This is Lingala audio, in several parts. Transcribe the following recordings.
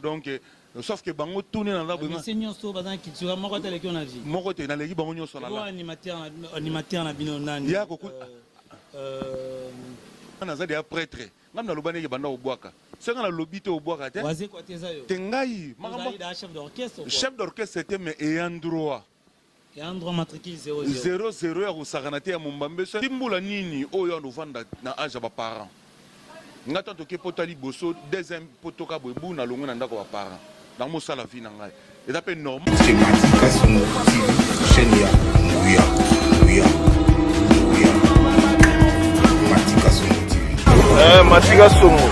comprendre donc sauf que bango tourner dans la mais seigneur so bazan ki tu moko tele ki on a vu moko te na leki bango nyoso na la animateur na bino nani ya ko naza dia prêtre ngam na lobane ke banda obwaka senga na lobite obwaka te waze kwa teza yo tengai chef d'orchestre c'était mais ayant droit et en droit matricule 00 00 ya kusakana te ya mumbambe so timbula nini oyo andovanda na age ba parents nga tanto ke potali boso deuxième potoka bobu na longo na ndako ba parents dans mo sala vie na ngai et ça peut normal c'est Matika Songo TV chaîne ya Nguya Matika Songo TV Matika Songo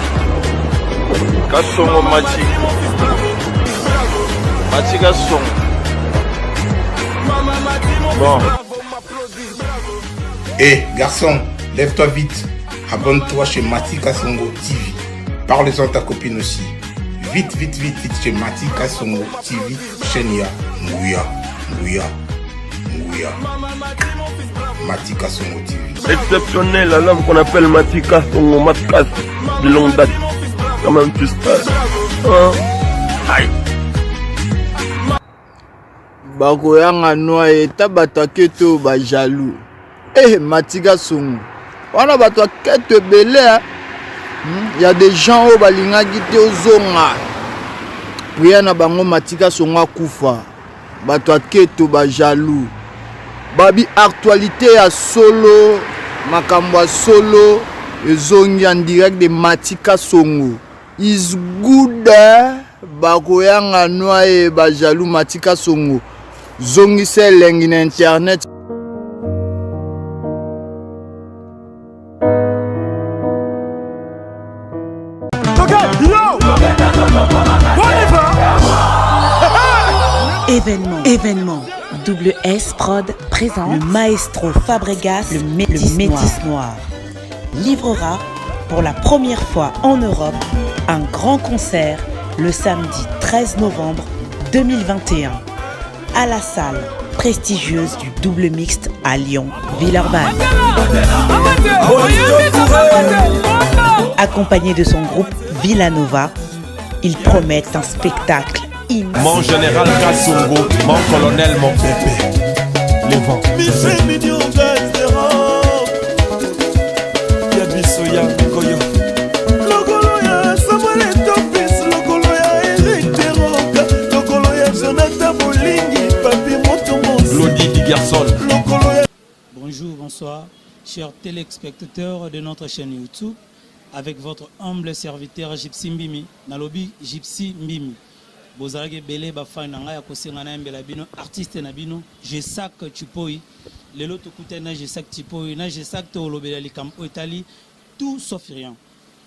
Kasongo Matika Songo bon. Garçon, lève-toi vite. Abonne-toi chez Matika Songo TV. Parle-en à ta copine aussi. Vite chez Matika Songo TV. Chaîne ya Nguya. Matika Songo TV. Exceptionnel, la langue qu'on appelle Matika Songo Matkas. De longue date. Quand même tu sais. Aïe. Bakoyanga noa eta bato aketo ba jaloux Matika Songo wana bato aketo ebele y a des gens au balingaki te ozonga priya na bango Matika Songo akufa bato aketo ba jaloux babi actualité ya solo makambo ya solo ezongi en direct de Matika Songo is good bakoyanga noa ba jaloux Matika Songo zongi se lengi na internet Événement. Double S Prod présente le maestro Fabregas, le Métis Noir. Livrera pour la première fois en Europe un grand concert le samedi 13 novembre 2021 à la salle prestigieuse du Double Mixte à Lyon, Villeurbanne. Accompagné de son groupe Villanova, il promet un spectacle immense. Mon général Kasongo, mon colonel, mon pépé. Les vents. Bonjour, bonsoir, chers téléspectateurs de notre chaîne YouTube, avec votre humble serviteur Gypsy Mbimi, Nalobi Gypsy Mbimi. Bozalage Bele Bafan Nanga Kosengana Mbela Bino, artiste Nabino, Jesak Chupoi, Lelo Tokute na Jesak Chupoi, na Jesak Tolobela Likampo Italie, tout sauf rien.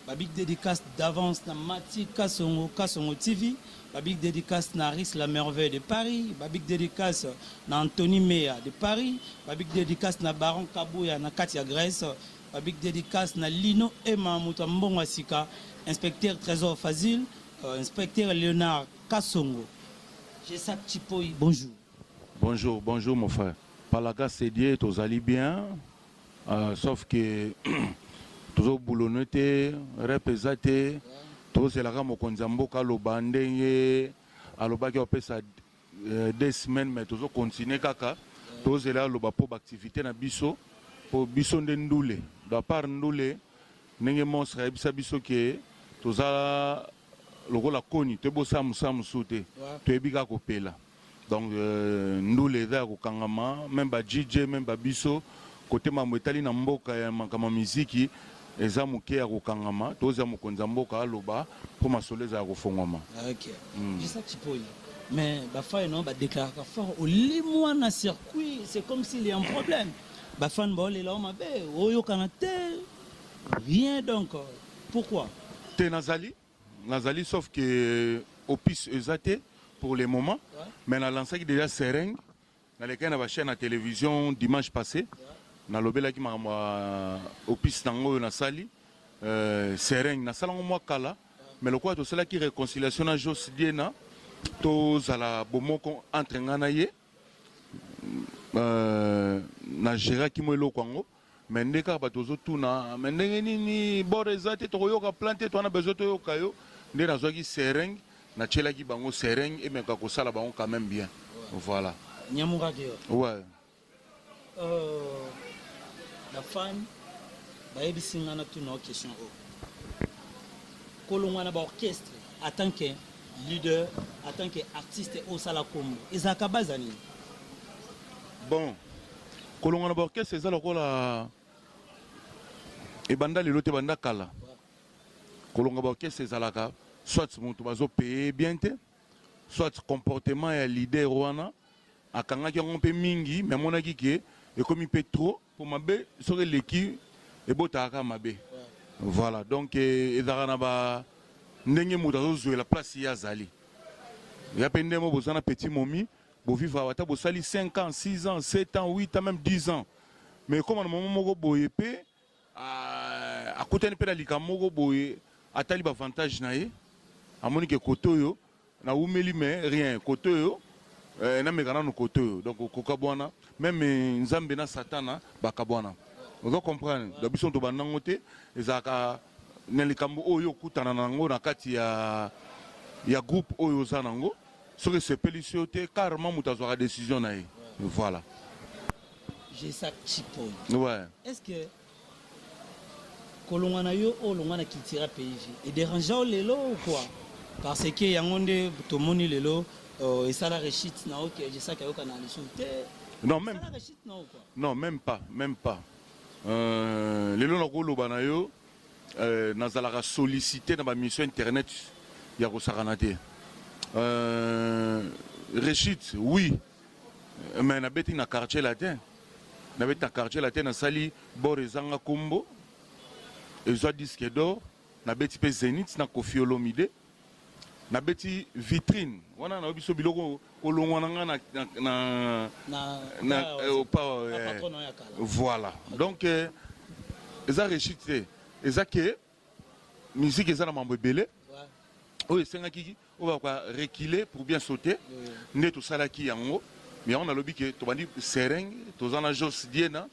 Babik dédicace d'avance na Matika Songo Kasongo TV. Babik dédicace na Riz la Merveille de Paris, Babik dédicace na Anthony Mea de Paris, Babik dédicace na Baron Kabouya na Katia Grèce, Babik dédicace na Lino Emma Mutambonga Sika, inspecteur Trésor Fazil, inspecteur Léonard Kasongo. Jesak Chipoi, bonjour. Bonjour mon frère. Palaga Sédier, tous allez bien, sauf que toujours boulonné, repésaté. C'est la gamme au Konzamboka, le bandé, à l'obaki on peut ça 2 semaines, mais toujours continuer kaka. Tous c'est là le bapo activité na biso pour biso ndoulé. De part ndoulé, n'engé monstre ebisa biso que tous a le rôle la coni, te bossa musam souté, te ebika kopela. Donc ndoulé da ko kangama, même ba DJ, même ba biso côté mamwetali na mboka ya makama muziki. Eza muke ya kokangama toza mokonza mboka aloba pour masoleza ya kofongwama. OK. Je sais que tu peux. Mais bafa non ba déclarer fort au limoi na circuit, c'est comme s'il y a un problème. Bafan ba le la mabe, oyo kanate. Rien donc. Pourquoi? Te nazali sauf que opis ezate pour le moment, mais na lancé déjà Sereng na lesquels na ba chaîne à télévision dimanche passé. Na lobela ki ma opis nango na sali Sereng na sala mo kala mais le quoi to cela qui réconciliation na Jos Diena to zala bomoko entre ngana ye na gera ki mo eloko ngo mais ndeka ba tozo tuna mais ndenge nini bord ezate to yoka planter to na besoin to yoka yo nde na zo ki Sereng na tchelaki bango sereng et meka kosala bango quand même bien. Voilà. Nyamuraki. Ouais. La femme, bayebi na tout nos questions. Kolongwana ba orchestre en tant que leader, en tant qu'artiste au Salakombo. Ezaka bazani. Bon. Kolongwana ba orchestre eza lokola ebanda lelo te banda kala. Kolonga ba orchestre ezalaka soit mutu bazo payer bien te, soit comportement ya leader wana akangaki yango mpe mingi mais monaki ke ekomi pe trop pour mabe soki leki ebotaka mabe. Voilà, donc ezalaka na ba ndenge mutu azozwela place ya azali. Ya pe ndemo bozana petit momi bo vivre ata bosali 5 ans, 6 ans, 7 ans, 8 ans, même 10 ans. Mais comme na moment moko boye pe akutani pe na likamoko boye atali ba avantage na ye amoni ke kotoyo na umeli mais rien kotoyo na mekana no kotoyo donc kokabwana même nzambe na satana bakabwana. Vous comprenez? Donc biso to banango te ezaka na likambo oyo kutana nango na kati ya groupe oyo zanango soki sepelisi te carrément mutazwa décision na ye. Voilà. J'ai ça chipo. Ouais. Est-ce que kolongana yo olongana kitira pays et dérangeant lelo ou quoi? Parce que yangonde tomoni lelo et ça la réchite na OK, j'ai ça kayo kana lisouté. Non même. Ça la réchite na quoi? Non, même pas. Lelo na koloba na yo nazalaka sollicité na ba mission internet ya kosakana te. Réchite oui. Mais na beti na quartier latin. Na beti na quartier latin na sali Borezanga Kombo. Ezwa disque d'or na beti pe Zénith na Koffi Olomide. Na beti vitrine wana na biso biloko kolongwana nga voilà donc eza réchité eza ke musique eza na mambo ebele oyo esengaki oyo bakwa reculer pour bien sauter nde tosalaki yango mais on alobi ke tobandi sereng toza na Jos Diena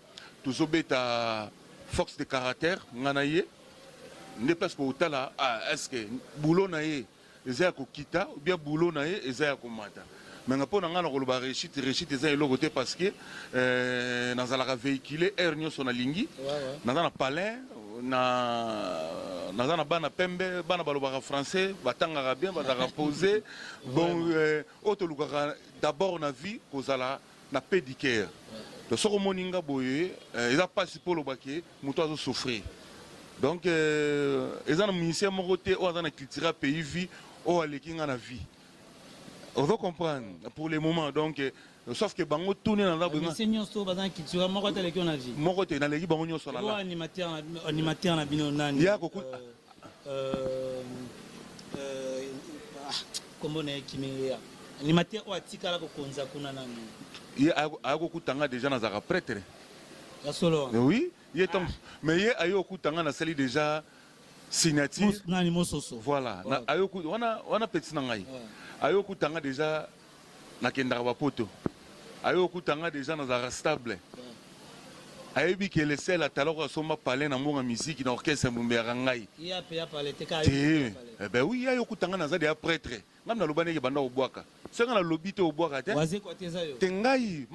tozobeta force de caractère nga na ye nde place po otala est-ce que boulot na ye eza ya kokita ou bien boulot na ye eza ya komata mais nga mpona nga na koloba réchite eza eloko te parce que nazalaka véhiculer air nyonso nalingi naza na palin naza na bana pembe bana balobaka français batangaka bien bazalaka posé bon oyo tolukaka d'abord na vie kozala na pédicare to soko omoni nga boye eza mpasi mpo olobaki moto azosouffrir donc eza na musicien moko te oyo aza na culture pays vie oyo aleki nga na vie. On va comprendre pour le moment donc sauf que bango tourner dans la mais c'est nyonso bazana culture moko te leki na vie moko te na leki bango nyonso na la animateur na bino nani ya koku kombo na kimia animateur o atikala ko konza kuna nani ye ayako kutanga déjà na zaka prêtre ya solo oui ye tom mais ye ayo kutanga na sali déjà signature nani mososo voilà na ayo wana petit na ngai ayo kutanga déjà nakendaka bapoto ayo kutanga déjà nazalaka stable ayebi ke le sel ataloko asomba palin na mbonga musique na orchestre mbumbeaka ngai ben oui ayo kutanga naza deya prêtre ngam naloba ndenge banda obwaka senga nalobi te obwaka te te ngai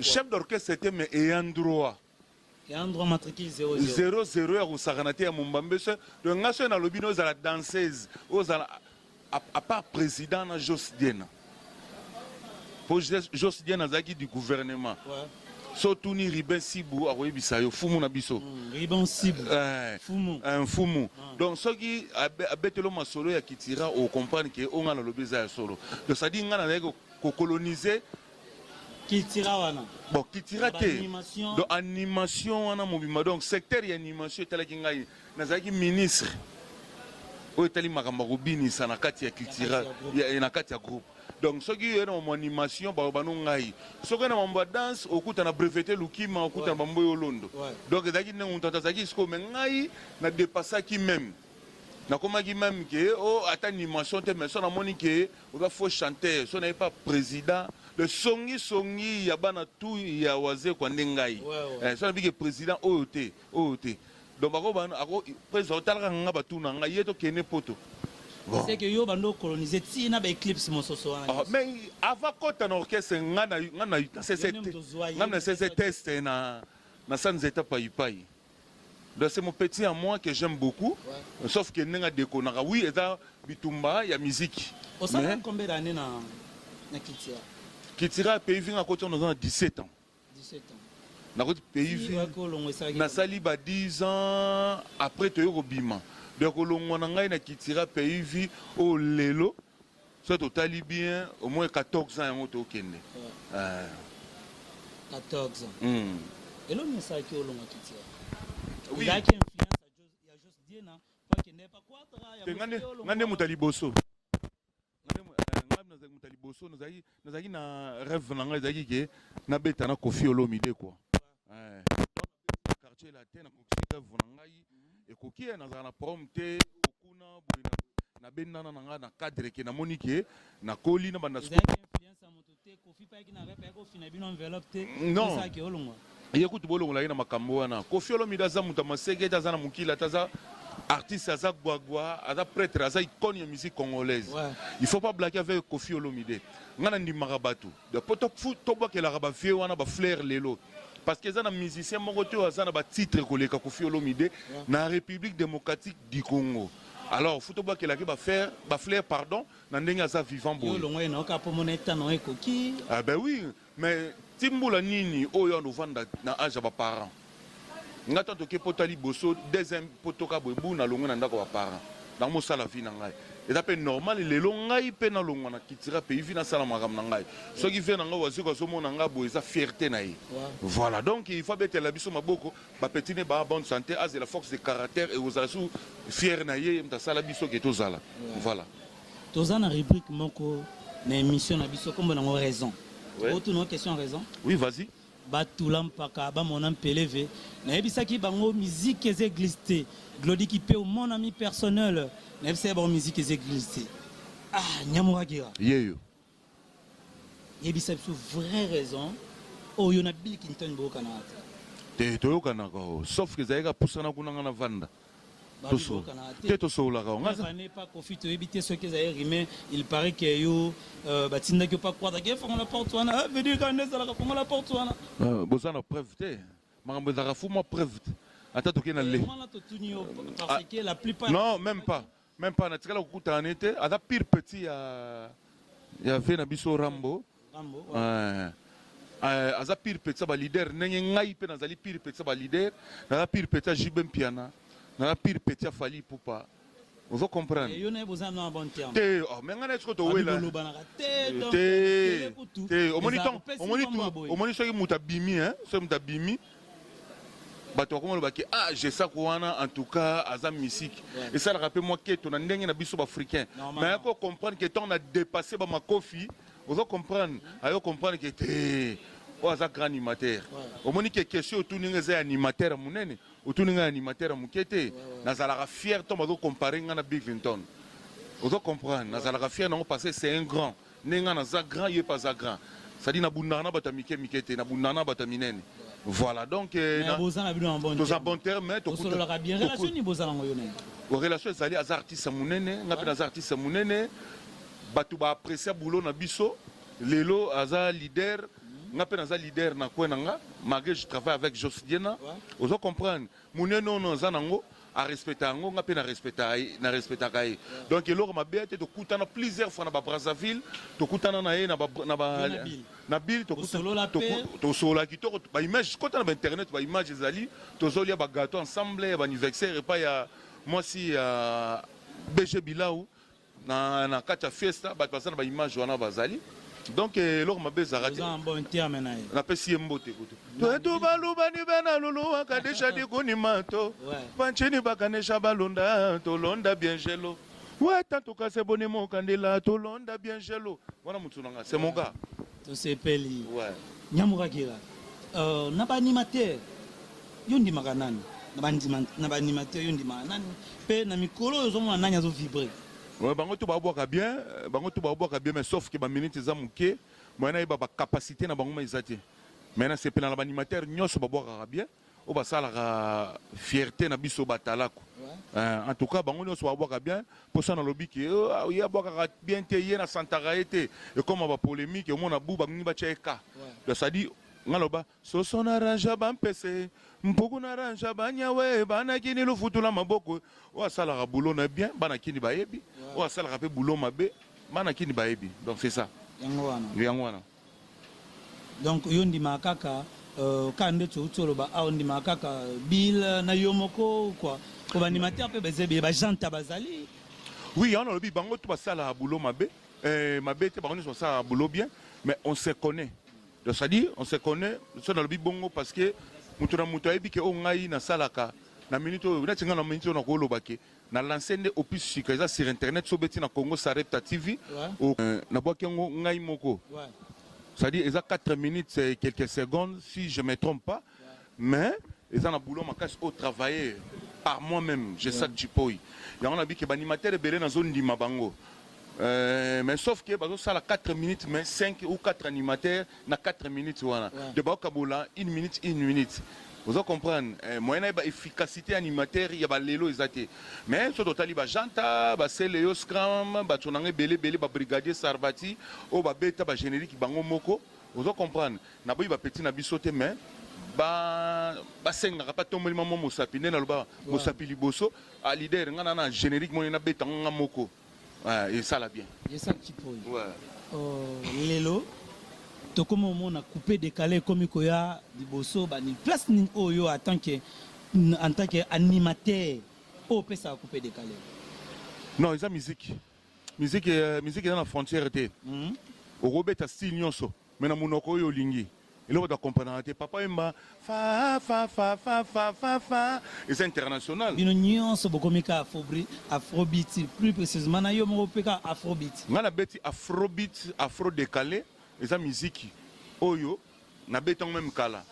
chef d'orchestre te mais eyant droit matricule 00 ya kosakana te ya mombambe so donc nga so nalobi no ozala danseuse ozala à part président na Jos Diena. Pour Jos Diena azaki du gouvernement. Surtout ni Riben Sibou a koyebisa yo fumu na biso. Riben Sibou. Fumu. Un fumu. Donc ce qui abetelo masolo ya kitira o comprendre que on a le lobeza ya solo. Donc ça dit ngana na ko coloniser kitira wana. Bon kitira te. Donc animation wana mobima donc secteur ya animation talaki ngai nazaki ministre. Oyo tali makambo kobinisa na kati ya culture na kati ya groupe donc soki yo na animation bano ngai soki na mambo danse okuta na breveté lukima okuta na mambo yolondo donc ezaki ndenge moto azalaki siko me ngai na dépassaki même nakomaki même ke o ata animation te mais so namoni ke oza faux chanteur so na pas président le songi ya bana tout ya waze kwa nde ngai so na bike président oyo te donc bako président talaka nga batuna nga yeto kene poto Bon. C'est que yo bando coloniser tina ba eclipse mososo wana. Ah, mais avant kota na orchestre ngana c'est test na sans étape pai. Donc c'est mon petit à moi que j'aime beaucoup. Ouais. Sauf que nenga déco na oui et ça bitumba ya musique. Au sein combien d'années na Kitira? Kitira pays vinga côté on a 17 ans. 17 ans. Na côté pays na sali ba 10 ans après te robima. Donc on a ngai na Kitira pays vi au lelo. Ça total bien au moins 14 ans on to kende. 14 ans. Et l'homme ça qui au long à Kitira. Oui. Il y a qui influence il y a juste dit na pas que n'est pas quoi ngane mutaliboso. Ngane mutaliboso nazaki na rêve na ngai zaki ke na beta na Koffi Olomide quoi. Quartier latin na kokisika vona ngai ekoki na za na prompte okuna boina na benana na nga na cadre ke na monike na koli na banda influence à mototé Koffi pa ki na rep ko fina bino enveloppe non ça ki olongwa yekuti bolongo la na makambo wana Koffi Olomide aza muta maseke aza na mukila taza artiste aza gwagwa aza prêtre aza icône ya musique congolaise. Ouais. Il faut pas blaguer avec Koffi Olomide ngana ndimaka bato de poto to bakela ba vie wana ba fleur lelo parce que les musiciens ont un titre que Koffi Olomide na République démocratique du Congo. Alors, il faut que la faire flair pardon, na ndenga za vivant boy. Ah ben oui, mais Timboula nini oyo no vanda na âge ba parents. Ngata to ke potali boso deuxième potoka bobu na longo na ndako ba parents. Dans mo sala vie na ngai. Et ça peut normal les longai pe na longo na Kitira pays vi na sala magam na ngai. So qui fait na nga wazi ko so mo na nga bo eza fierté na ye. Voilà, donc il faut mettre la biso maboko ba petine ba bonne santé as la force de caractère et aux asu fier na ye mta sala biso ke tozala. Voilà. Tozana rubrique moko na émission na biso comme na raison. Autre une question raison? Oui, vas-y. Batulam paka ba mon peleve na ebisaki bango musique et glissé glodi qui peut mon ami personnel na ebisaki bango musique et glissé ah nyamuragira yeyo ebisaki sur vraie raison oyo na Bill Clinton boka na te toyoka na ko sauf que zaika pusana kuna na vanda toso te toso la ko ngaza n'est pas profite éviter ce que zaire mais il paraît que yo batinda que pas croire que font la porte wana veut dire quand ça la font la porte wana bozana preuve te makambo za rafu mo preuve ata to kena le parce que la plupart non même pas na tikala kukuta anete ada pire petit ya fait na biso Rambo aza pire petit ba leader nenge ngai pe na zali pire petit ba leader na pire petit Jibem Piana na pire petit Fali Poupa. Vous faut comprendre. Et yon a besoin d'un bon terme. Te oh mais ngana est-ce que to wela te au moniton qui muta bimi hein so muta bimi bato comme le ah j'ai ça kwana en tout cas azam musique et ça le rappelle moi que ton ndenge na biso africain mais il faut comprendre que ton a dépassé ba Koffi vous faut comprendre ayo comprendre que te o aza grand animateur au monique question tout ninga za animateur munene autour d'un animateur mukete nazalaka fier to bazo comparer ngana Bill Clinton vous comprendre nazalaka fier non parce que c'est un grand nenga naza grand il est pas grand ça dit na bundana batamike mikete na bundana bataminene voilà donc dans un bon terme mais to la bien relation ni bozana ngoyone relation ezali az artiste munene ngapi na artiste munene batu ba apprécier boulot na biso lelo aza leader ngapi naza leader na kwenanga malgré je travaille avec Josidiena vous comprendre munene non zanango à respecter ngo ngapi na respecter kai donc eloko mabe te to kutana plusieurs fois na ba Brazzaville to kutana na ye na Bill to sola kitoko ba image kota na internet ba image ezali to zolia ba gâteau ensemble ba anniversaire et pas ya moi si BG Bilaou na kata fiesta ba pasana ba image wana bazali donc lors ma beza raté un bon terme na na pesi mbote koto to baluba ni bana lulu akadesha di kunimato panchini bakanesha balonda to londa bien gelo ouais tanto ka se bonimo kandela to londa bien gelo wana mutunanga c'est mon gars to sepeli ouais nyamuragira na ba animateur yondi makanani na ba animateur yondi makanani pe na mikolo yo zomona nanya zo vibrer. Ouais, bango to baboka bien, mais sauf que ba minute za muke, moi na ba capacité na bango maizate. Maintenant c'est pendant l'animateur nyos baboka bien. o basalaka fierté na biso batalako. En tout cas, bango nyonso babwaka bien pour ça na lobi ki ya bwaka bien te ye na santaka ete et comme ba polémique au mona buba ngi ba cheka. Ça dit ngaloba soso na ranja bampese mpuku na ranja banyawe bana kini lufutula maboko o asalaka boulot na bien bana kini bayebi o asalaka pe boulot mabe bana kini bayebi. Donc c'est ça. Yango wana. Donc yondi makaka kande tsholoba aondi makaka bil na yomoko quoi. Pour animateur pe bezebe ba janta bazali. Oui, on a le bi bango tout basala boulot mabe mabe te bango so ça boulot bien mais on se connaît. Donc ça dit on se connaît so dans le bi bongo parce que mutu na mutu ayebi ke o ngai na salaka na minute na tinga na minute na ko lobake na l'ancienne opus sikeza sur internet so beti na Congo Sarepta TV na boki ngo ngai moko. Ça dit ils a 4 minutes et quelques secondes si je me trompe pas mais ils ont un boulot makas au travailler par moi-même j'ai ça du poi. Il y a un abi que animateur belé dans zone di mabango. Mais sauf que bazo ça la 4 minutes mais 5 ou 4 animateurs na 4 minutes wana. De ba kabola 1 minute. Vous comprenez moyen ba efficacité animateur il y a ba lelo ezate. Mais so total ba janta ba seleo scrum ba tonange belé ba brigadier Sarvati o ba beta ba générique bango moko. Vous comprenez na boy ba petit na bisote mais ba senga pas tomber maman mosapi na loba mosapi liboso a leader ngana na générique mon na beta nga moko et ça la bien et ça qui peut lelo to comme on a coupé décalé comme koya liboso ba ni place ni oyo en tant que animateur au pesa a coupé décalé non ils a musique dans la frontière était au robeta style nyonso mais na munoko yo lingi. Et là, on doit comprendre que papa emba fa et c'est international. Une nuance beaucoup mieux afrobeat plus précisément na yo mo peka afrobeat. Ngana beti afrobeat afro décalé et ça musique oyo na beton même kala.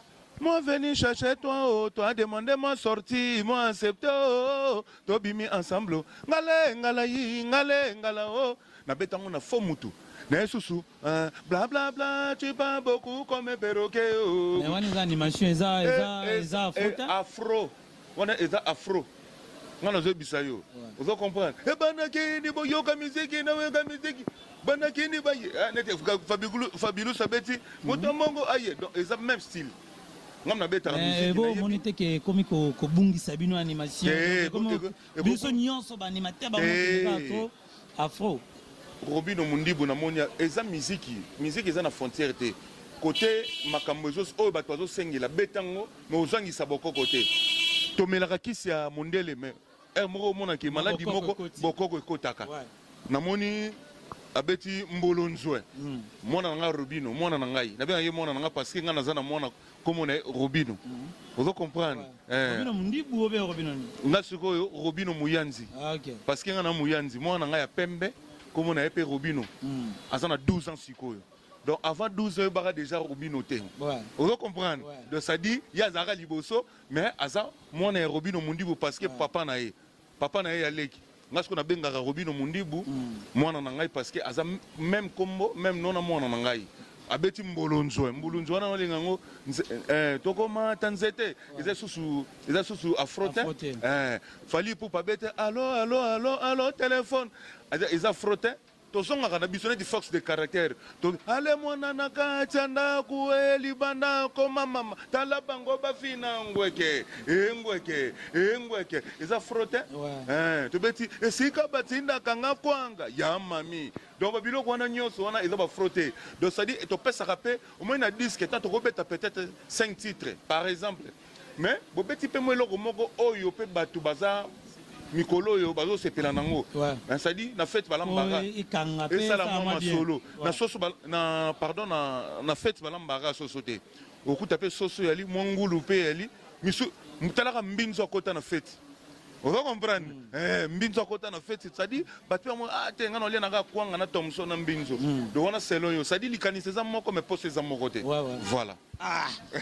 Moi venir chercher toi oh toi demander moi sortie moi accepter oh to bimi ensemble ngala oh na beton on a faux mutu. Nesusu bla bla bla tu pas beaucoup comme un perroquet oh. Mais on a animation eza afro on a eza afro ngana zo bisayo vous comprenez e bana kini bo yoka musique na yoka musique bana kini ba nete Fabulous sabeti moto mongo aye donc eza même style ngamna beta la musique bon monite ke komi ko bungisa bino animation comme biso nyonso ba animateur ba mo afro Robino Mundibu na monia eza musique eza na frontière te côté makambo zo o bato zo sengela betango mais ozangi saboko côté to melaka kisi ya mondele mais moko mona ki maladi moko bokoko ekotaka na moni abeti mbolo nzwe mona nga Robino mona na ngai na bien ye mona nga parce que nga nazana mona comme na Robino vous comprendre Robino Mundibu obe Robino nga sikoyo Robino Muyanzi parce que nga na Muyanzi mona nga ya pembe comme on a appelé Robino, à 12 ans sikoyo. Donc avant 12 ans, il y a déjà Robino. Vous comprenez? Donc ça dit, il y a Zara Liboso, mais à moi on a Robino Mundibu parce que papa n'a pas allé. Moi ce qu'on a bien Robino Mundibu, moi on a parce que même combo, même non à moi on a abeti mbolonzo na olingango tokoma tanzete eza susu afrote fali pour pas bête allo téléphone eza frotte tosonga kana biso di force de caractère to ale mwana nakachanda kueli banda ko mama tala bango bafina ngweke eza frotte to beti esika batinda kanga kwanga ya mami donc babilo kwana nyonso wana eza ba frotter donc ça dit to pesa rapé au moins na disque tant to robeta peut-être 5 titres par exemple mais bo beti pe mo eloko moko oyo pe batu baza mikolo yo bazo sepela nango ça dit na fête balambara et ça la mama solo na soso na pardon na fête balambara sosoté okuta pe soso yali mongulu pe yali misu mutalaka mbinzo kota na fête vous comprenez mbinzo kota na fête ça dit batu mo tenga no lena ka kwanga na Thomson na mbinzo do wana selo yo ça dit likanise za moko me pose za moko te voilà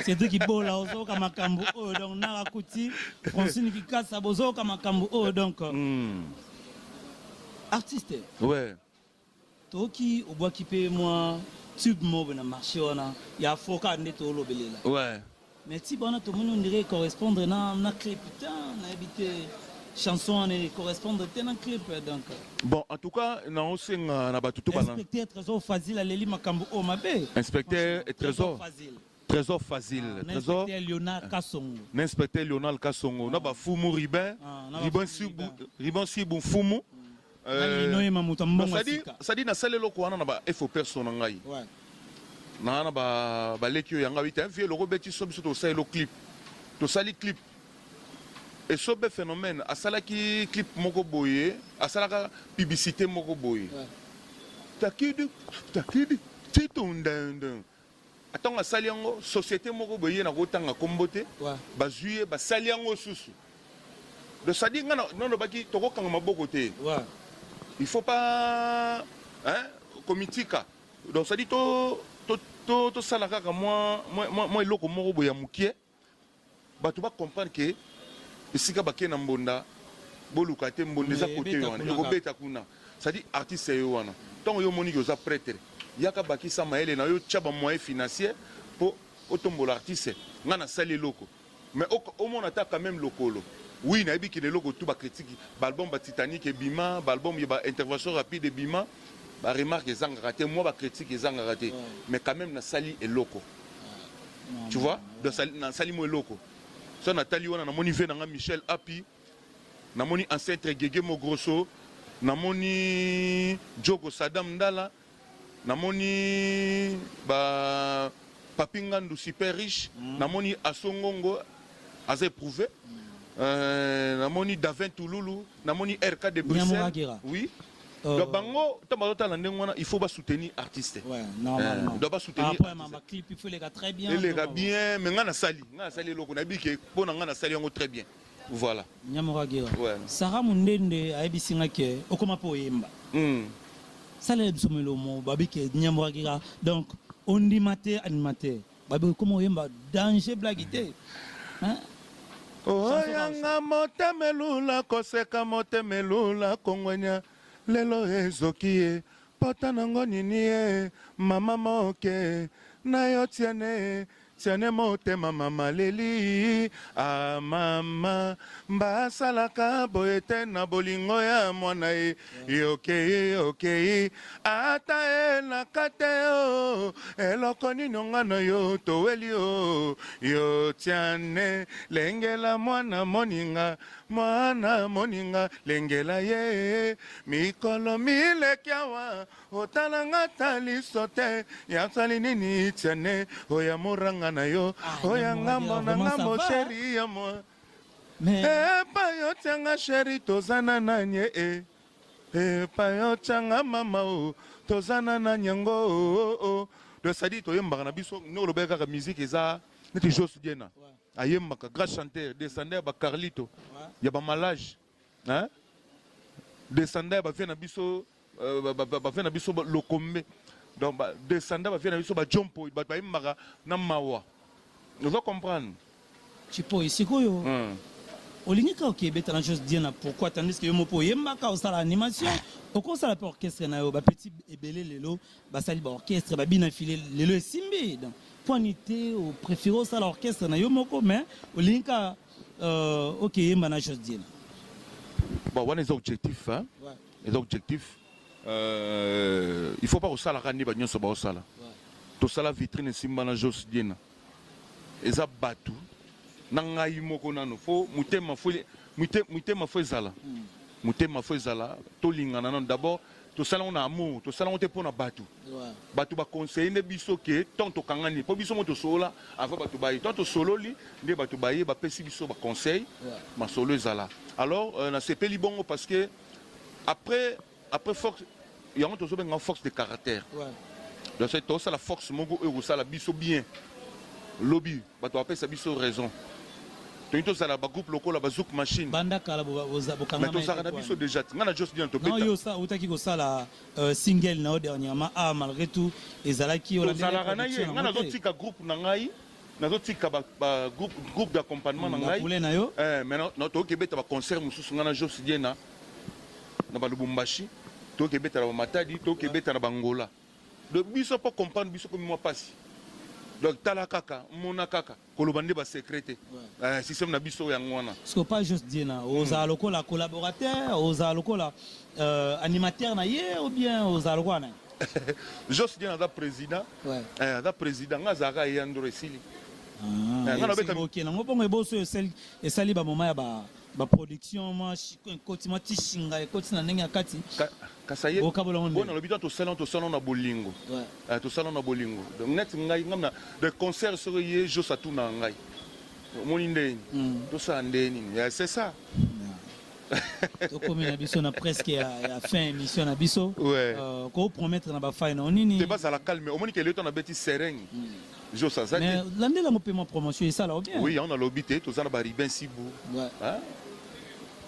c'est toi qui bola ozo kama kambu o donc na akuti Francine Kikasa bozo kama kambu o donc artiste toki obwa kipe moi tube mo na marché wana ya foka ndeto lobelela Mais si bon, tout le monde on dirait correspondre à un clip, putain, on a habité chanson et correspondre à un clip donc. Bon, en tout cas, non, c'est na batutu bana. Inspecteur Trésor Fazil à Leli Makambo o Mabé. Inspecteur et Trésor. Fazil. Trésor facile. Trésor. Inspecteur Léonard Kassongo. L'inspecteur Lionel Kassongo. Na ba fumu riben. Riben si bon fumu. Ça dit na sale loko wana na ba efo personne ngai. Ouais. Na ba lekio yanga wita vie le robeti so biso to sale lo clip. To sali clip. Et ce phénomène, à ça qui clip moko boye, à ça la publicité moko boye. Takidi, titondendeng. Attends à saliango, société moko boye na kotanga kombote, ba juillet, ba saliango susu. De ça dit non no baki toko kanga maboko te. Il faut pas hein komitika. Donc ça dit to salaka ka moi eloko moko boya mukie. Ba tu va comprendre que esika bakena mbonda boluka te mbonda za côté wana ekobeta kuna ça dit artiste yo wana tant yo moni yo za prêtre yaka bakisa maele na yo tchaba moyen financier pour otombola artiste ngana sali loko mais au monde attaque quand même lokolo oui na ebiki le loko tout ba critique ba album ba Titanic et Bima ba album ba intervention rapide et Bima ba remarque ezanga raté moi ba critique ezanga raté mais quand même na sali et loko tu vois de sali na sali mo loko. Ça Nathalie wana na moni venanga Michel Api na moni ancêtre Gege Mogrosso na moni Djogo Sadam Ndala na moni ba Papingandu super riche na moni Asongongo assez éprouvé na moni Davin Touloulou na moni RK de Bruxelles oui donc bango il faut pas soutenir artiste. Ouais, normalement. Doit pas soutenir. Après ma clip il faut les gars très bien. Les gars bien, mais ngana sali loko na biki pour ngana sali ngo très bien. Voilà. Nyamuragira. Ouais. Sarah Mundende ayebisinga ke okoma po yemba. Sala bisomelo mo babike Nyamuragira. Donc on dit maté animateur. Babi comment yemba danger blaguité. Hein? Oh yanga motemelula koseka motemelula kongwenya. Lelo ezokie pota nango nini e mama moke na yo tiane motema mama leli a mama basalaka boyete na bolingo ya mwana e okay ata e na kate o eloko nino ngana yo toweli o yo tiane lengela mwana moninga lengela ye mikolo milekiawa otalanga taliso te yasali nini tiane oya moranga na yo oya ngambo na ngambo sheri ya moi epa yo tianga sheri tozana na nye epa yo tianga mama o tozana na nyango de sadi toyembaka na biso nolobeka ka musique eza neti Jos Diena ayembaka grand chanteur descendeur ba Carlito ya ba malage hein descendeur ba na biso ba na biso lokombe donc descendeur ba na biso ba jompo ba yembaka na mawa nous va comprendre chipo isikoyo olingi ka okebeta na Jos Diena pourquoi tandis que yo mopo yembaka osala animation okosala pa orchestre na yo ba petit ebele lelo basali ba orchestre ba bina filé lelo esimbi donc poinité au préféré ça l'orchestre na yo moko mais olinka OK yemba na Jos Diena bon on est objectif hein les objectifs il faut pas osala rani ba nyonso ba osala to sala vitrine simba na Jos Diena eza batu na ngai moko nano fo mutema fo ezala mutema fo ezala to lingana non d'abord to sala on a amour to sala on te pona batu batu ba conseiller ne biso ke tonto kangani po biso moto sola avant batu bayi tonto solo li nde batu bayi ba pesi biso ba conseil ma solo ezala alors na sepeli bongo parce que après force il y a on to so benga force de caractère donc c'est to ça la force mongo e ça la biso bien lobby batu ba pesa biso raison to ça la ba groupe local la bazouk machine banda kala bokanga mais to ça na biso déjà ngana Jos Diena to non yo ça utaki ko sala single na dernièrement malgré tout ezalaki on la ngana zo tika groupe na ngai nazo tika ba groupe d'accompagnement na ngai mais non to kebeta ba concert mususu ngana Jos Diena na ba Lubumbashi to kebeta na Matadi to kebeta na Bangola de biso pas comprendre biso comme moi passe donc tala kaka mona kaka kolobande ba secrété système na biso yango wana ce que pas juste dire na aux aloko la collaborateur aux aloko la animateur na ye ou bien aux aloko na juste dire na président da président ngazaka yandro esili ok na ngobongo eboso esali ba moment ya ba production moi koti moi tishinga koti na ndenge ya kati kasaye bona lobito to salon na bolingo to salon na bolingo donc net ngai ngamna de concert sur ye jo sa tuna ngai moni ndeni to sa ndeni c'est ça to comme na biso na presque ya fin émission na biso ko promettre na ba fin na onini te basa la calme au moni que le temps na beti sereng jo sa zaki mais l'année la mo paiement promotion et ça là bien oui on a l'obité to za na ba riben sibu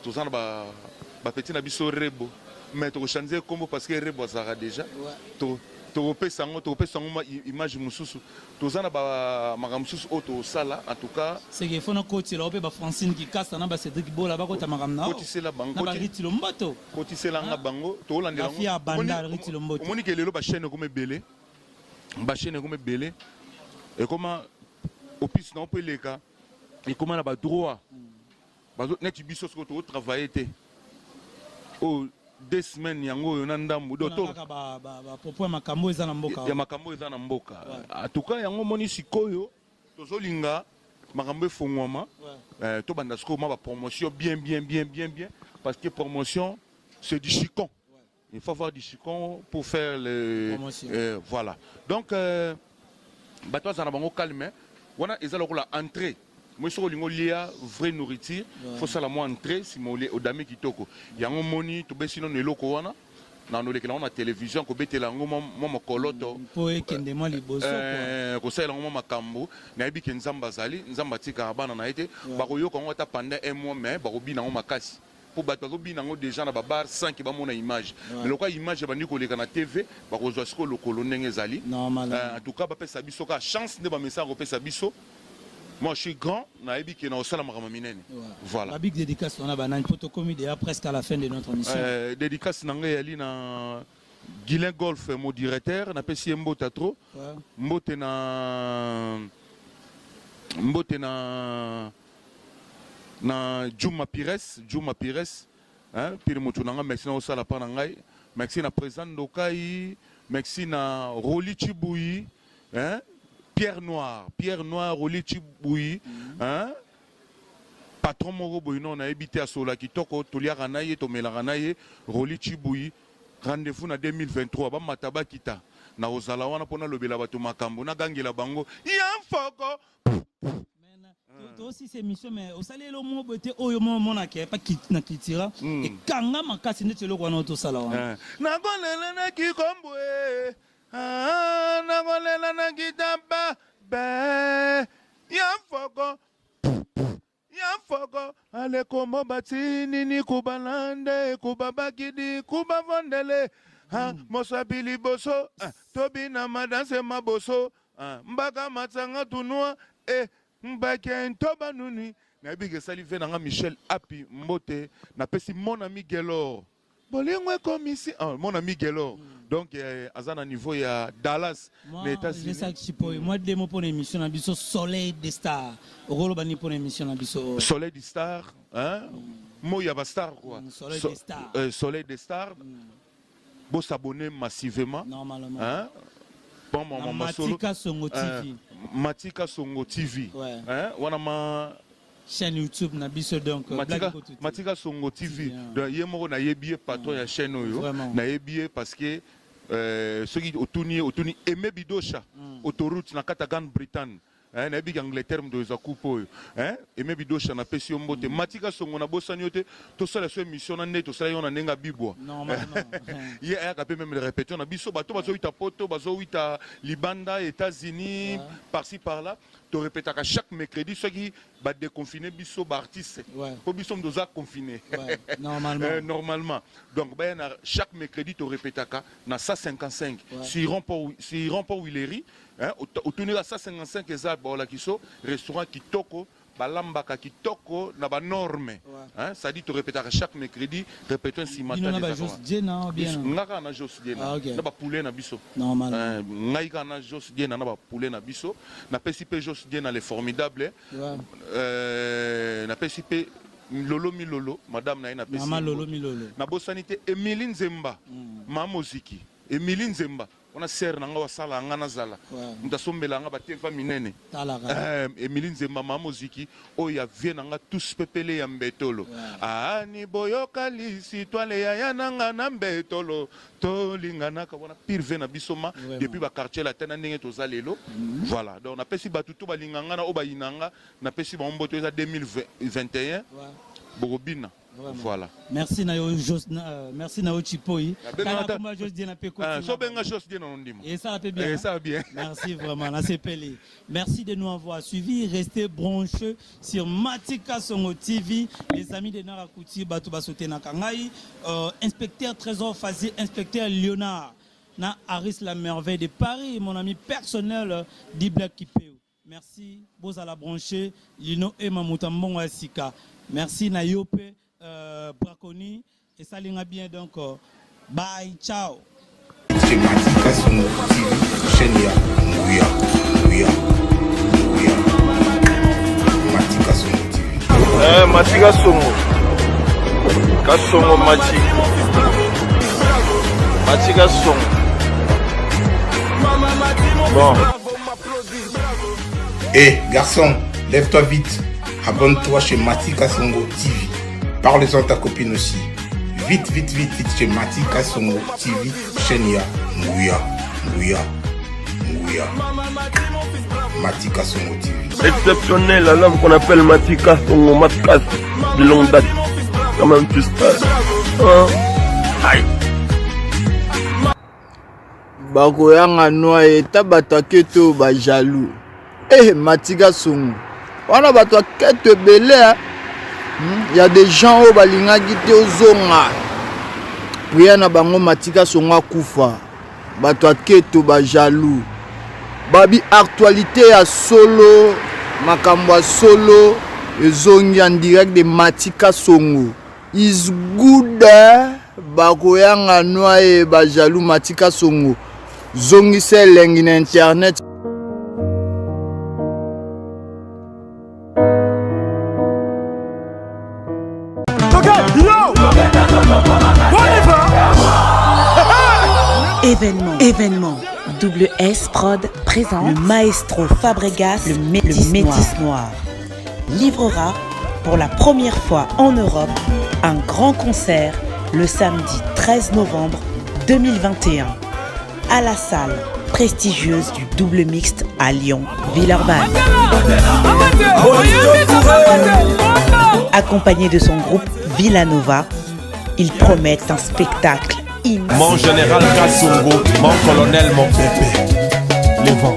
to za na ba petit na biso rebo mais to changer combo parce que rebo ça déjà to pesa ngo image mususu to za na ba magamususu auto sala en tout cas c'est que faut na côté là ba Francine qui casse na ba Cédric Bola ba ko ta magamna côté c'est la bango na ba ritilo mbato côté c'est la nga bango to landela ngo ya banda ritilo mbato moni ke lelo ba chaîne comme belé et comment au piste non peut les cas et comment na ba droit bazo net biso ce que to travailler té oh 2 semaines yango yo na ndambu docteur ba propos makambo eza na mboka ya makambo eza na mboka en tout cas yango moni sikoyo tozolinga makambo efongwama to banda siko ma ba promotion bien parce que promotion c'est du chicon il faut avoir du chicon pour faire le voilà donc bato za na bango calme wana ezala ko la entrée moi sur lingo lia vraie nourriture faut ça la moi entrée si mo au dame kitoko yango moni to besino neloko wana na no lekela na télévision ko betela ngo mo koloto po ekende mo liboso ko sala ngo makambo na yebi ke nzamba zali nzamba tika bana na ete ba ko yoko ngo ta pendant un mois mais ba ko bina ngo makasi pour bato ko bina ngo déjà na ba bar 5 ba mona image mais lokwa image ba ndiko leka na TV ba ko zo siko lokolo ndenge zali en tout cas ba pesa biso ka chance de ba message ko pesa biso. Moi je suis grand, naïbi qui est au salam ramaminene. Voilà. La big dédicace on a banane photocomie déjà presque à la fin de notre émission. Dédicace nanga yali na Guilain Golf mon directeur, na pesi mbota trop. Mbote na Juma Pires, hein, puis moto nanga merci na osala pa ngai. Merci na président Ndokai, merci na Roli Chibuyi, hein? Pierre Noir, Roli Chibuyi, hein? Patron moko boyino na habité à Sola Kitoko, Toliara naye, Tomelara naye, Roli Chibuyi, rendez-vous na 2023, ba mataba kita. Na ozala wana pona lobela bato makambo na gangela bango. Yamfoko. Toi aussi c'est mission mais au salé le mot beauté oyo mona ke pas na kitira et kanga makasi ne telo kwana to sala wana. Na golela na kikombwe. Nagolela na kitamba be yamfoko ale komo batini ni kubalande kubabakidi kubavondele mosabili boso tobina madanse maboso mbaka matsanga tunua mbake ntoba nuni na bige salive nanga Michel Api Mbote na pesi mon ami Gelor bolingwe komisi mon ami Gelor. Donc, à un niveau, il y a Dallas, les États-Unis. Moi, je suis pour l'émission na biso Soleil des Stars. Rolobani pour l'émission na biso. Soleil des Stars, hein? Moi, il y a star quoi. Soleil des Stars. Soleil des Stars. Bon, s'abonner massivement. Normalement. Hein? Bon, Matika Songo TV. Matika Songo TV. Ouais. Hein? Wana chaîne YouTube na biso donc Matika Songo TV. Donc, yemo na yebié patron ya chaîne oyo. Na yebié parce que ceux qui autouni aimé bidosha autoroute na kata Grande-Bretagne na yebi Angleterre ndo za coupe hein aimé bidosha na pesi mbote Matika Songo na bosani yote to sala so émission na neto sala yona nenga bibwa normalement il a capé même le répéter na biso bato bazo wita poto bazo wita Libanda États-Unis par-ci par-là to répéter à chaque mercredi ceux qui ba déconfiner biso ba artiste pour biso doza confiné normalement donc ba na chaque mercredi to répéter na 155 si remport Willery hein au tourner à 155 ezal ba la kiso restaurant kitoko balambaka kitoko na ba norme hein ça dit tu répéter chaque mercredi répéter un simata na ba Jos Diena bien ngaka na Jos Diena na ba poulet na biso normal ngaika na Jos Diena na ba poulet na biso na pesipe Jos Diena les formidables na pesipe Lolo Milolo madame na ina pesipe Mama Lolo Milolo na bosanité Emilie Nzemba mamoziki Emilie Nzemba on a serre nanga wasala ngana zala ndasombela nga batefa minene Emilie Nzemba mamoziki oya vie nanga tous pepele ya mbetolo ani boyoka lisi toile ya yananga na mbetolo tolingana ka bona pire na bisoma depuis ba quartier la tena ndenge tozalelo voilà donc na pesi batutu balinganga na obayinanga na pesi ba mboto eza 2021 Bogobina. Voilà. Merci Nayo Jos, merci Nayo Chipoi. Et ça va bien. Et ça va bien. Merci vraiment, là c'est pelé. Merci de nous avoir suivis. Restez branchés sur Matika Songo TV. Les amis de Narakouti, Batouba Sotena Kangai, inspecteur Trésor Fazi, inspecteur Léonard, na Aris la merveille de Paris, mon ami personnel d'Ibla Kipeo. Merci, Boz à la branchée, Lino et Mamutambon Asika. Merci Nayope. Braconi et ça l'est bien donc bye ciao. C'est Matika Songo TV Chenia Nguya Matika Songo TV. Matika Songo Kasongo Matika Songo. Bon. Garçon, lève-toi vite. Abonne-toi chez Matika Songo TV. Parle-en à ta copine aussi. Vite chez Matika Songo TV, Chenia, Nguya. Matika Songo TV. Exceptionnel, la lame qu'on appelle Matika Songo Matkas de longue date. Quand même tu sais. Aïe. Bakoyanga noa eta batake to ba jaloux. Matika Songo. On a battu quête belé. Il y a des gens au balinga qui te zonga. Puis na bango Matika Songo kufa. Batwa keto ba jaloux. Babi actualité à solo, makambo solo, zongi en direct de Matika Songo. Is good bakoyanga noye ba jaloux Matika Songo. Zongi se lengi na internet. Événement. Double S Prod présente le maestro Fabregas, le métis noir. Livrera pour la première fois en Europe un grand concert le samedi 13 novembre 2021 à la salle prestigieuse du Double Mixte à Lyon, Villeurbanne. Accompagné de son groupe Villanova, ils promettent un spectacle immense. Mon général Kassongo, mon colonel, mon pépé, les vents.